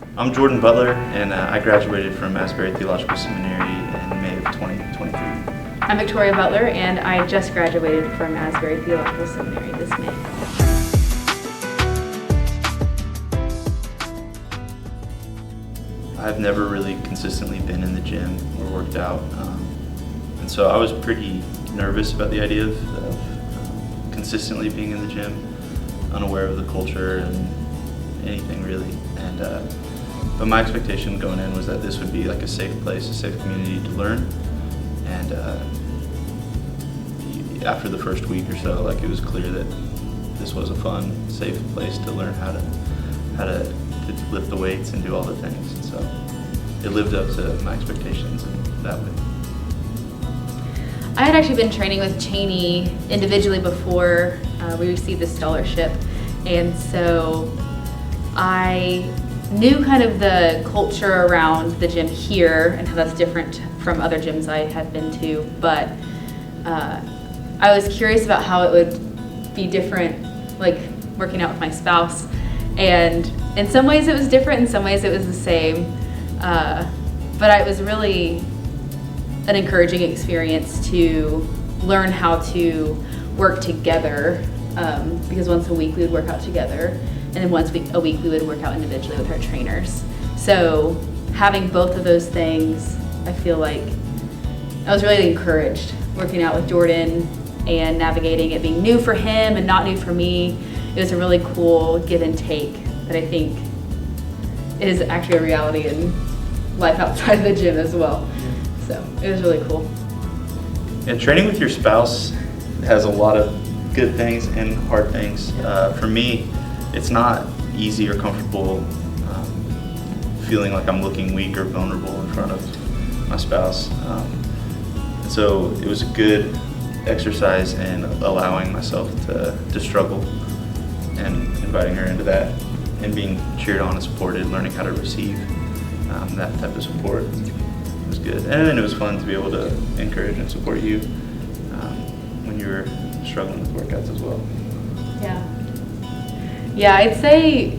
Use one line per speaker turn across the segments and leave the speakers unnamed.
I'm Jordan Butler, and I graduated from Asbury Theological Seminary in May of 2023.
I'm Victoria Butler, and I just graduated from Asbury Theological Seminary this May.
I've never really consistently been in the gym or worked out, and so I was pretty nervous about the idea of consistently being in the gym, unaware of the culture and anything really. But my expectation going in was that this would be like a safe place, a safe community to learn. And after the first week or so, like, it was clear that this was a fun, safe place to learn how to lift the weights and do all the things. And so it lived up to my expectations in that way.
I had actually been training with Cheney individually before we received the scholarship, and so I knew kind of the culture around the gym here and how that's different from other gyms I had been to, but I was curious about how it would be different, like working out with my spouse. And in some ways it was different, in some ways it was the same, but it was really an encouraging experience to learn how to work together, because once a week we would work out together, and then once a week we would work out individually with our trainers. So having both of those things, I feel like I was really encouraged working out with Jordan and navigating it being new for him and not new for me. It was a really cool give and take that I think is actually a reality in life outside of the gym as well. So it was really cool.
And training with your spouse has a lot of good things and hard things. For me, it's not easy or comfortable feeling like I'm looking weak or vulnerable in front of my spouse. So it was a good exercise in allowing myself to struggle and inviting her into that and being cheered on and supported, learning how to receive that type of support was good. And then it was fun to be able to encourage and support you when you were struggling with workouts as well.
Yeah, I'd say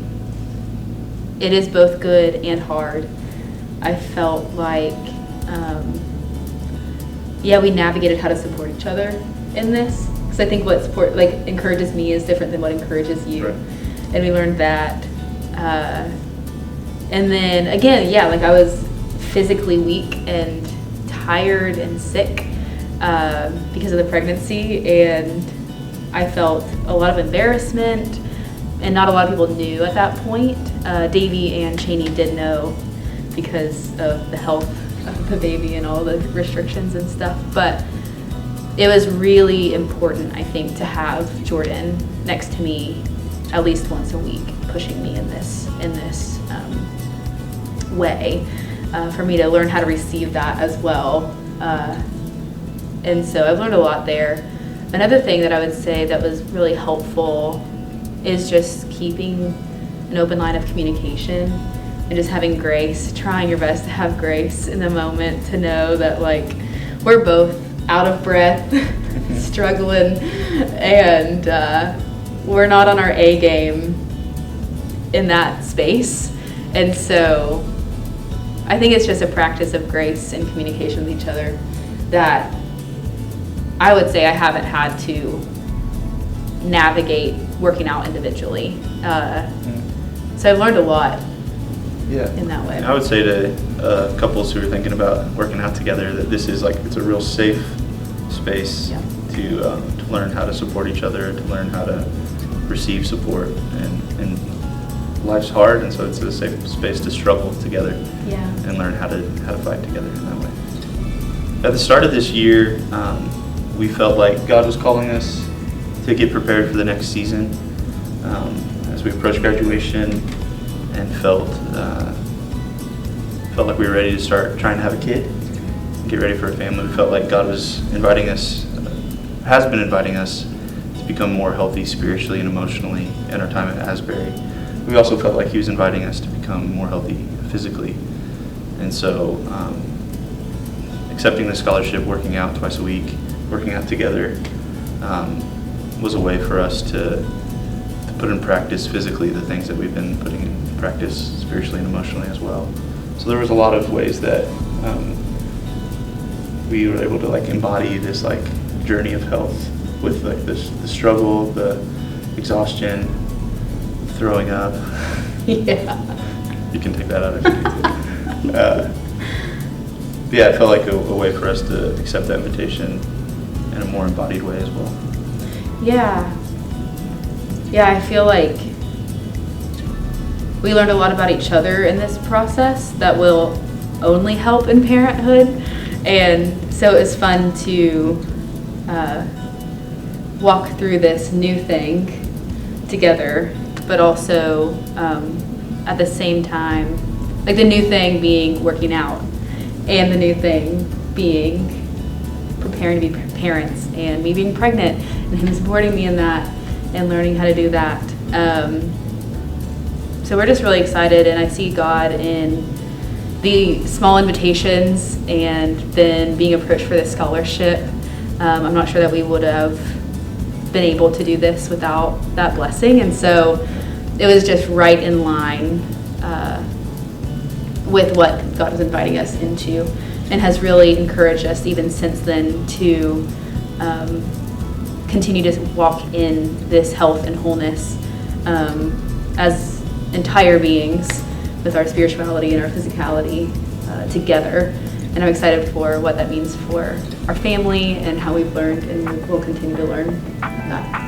it is both good and hard. I felt like, we navigated how to support each other in this. Because I think what support encourages me is different than what encourages you.
Right.
And we learned that. And then again, I was physically weak and tired and sick because of the pregnancy, and I felt a lot of embarrassment, and not a lot of people knew at that point. Davey and Cheney did know because of the health of the baby and all the restrictions and stuff, but it was really important, I think, to have Jordan next to me at least once a week, pushing me in this way, for me to learn how to receive that as well. And so I've learned a lot there. Another thing that I would say that was really helpful is just keeping an open line of communication and just having grace, trying your best to have grace in the moment, to know that we're both out of breath, struggling, and we're not on our A game in that space. And so I think it's just a practice of grace and communication with each other that I would say I haven't had to navigate working out individually. So I've learned a lot in that way.
I would say to couples who are thinking about working out together that this is it's a real safe space to learn how to support each other, to learn how to receive support, and life's hard, and so it's a safe space to struggle together and learn how to fight together in that way. At the start of this year, we felt like God was calling us to get prepared for the next season as we approached graduation, and felt like we were ready to start trying to have a kid, get ready for a family. We felt like God was has been inviting us to become more healthy spiritually and emotionally in our time at Asbury. We also felt like He was inviting us to become more healthy physically. And so accepting the scholarship, working out twice a week, working out together was a way for us to put put in practice physically the things that we've been putting in practice spiritually and emotionally as well. So there was a lot of ways that we were able to like embody this like journey of health with like the struggle, the exhaustion, throwing up.
Yeah.
You can take that out if you need to. Yeah, it felt like a way for us to accept that invitation in a more embodied way as well.
Yeah. Yeah, I feel like we learned a lot about each other in this process that will only help in parenthood. And so it was fun to walk through this new thing together, but also at the same time, like the new thing being working out, and the new thing being preparing to be parents, and me being pregnant, and him supporting me in that, and learning how to do that. So we're just really excited, and I see God in the small invitations, and then being approached for this scholarship. I'm not sure that we would have been able to do this without that blessing, and so it was just right in line with what God was inviting us into, and has really encouraged us even since then to continue to walk in this health and wholeness as entire beings with our spirituality and our physicality together. And I'm excited for what that means for our family and how we've learned and will continue to learn that.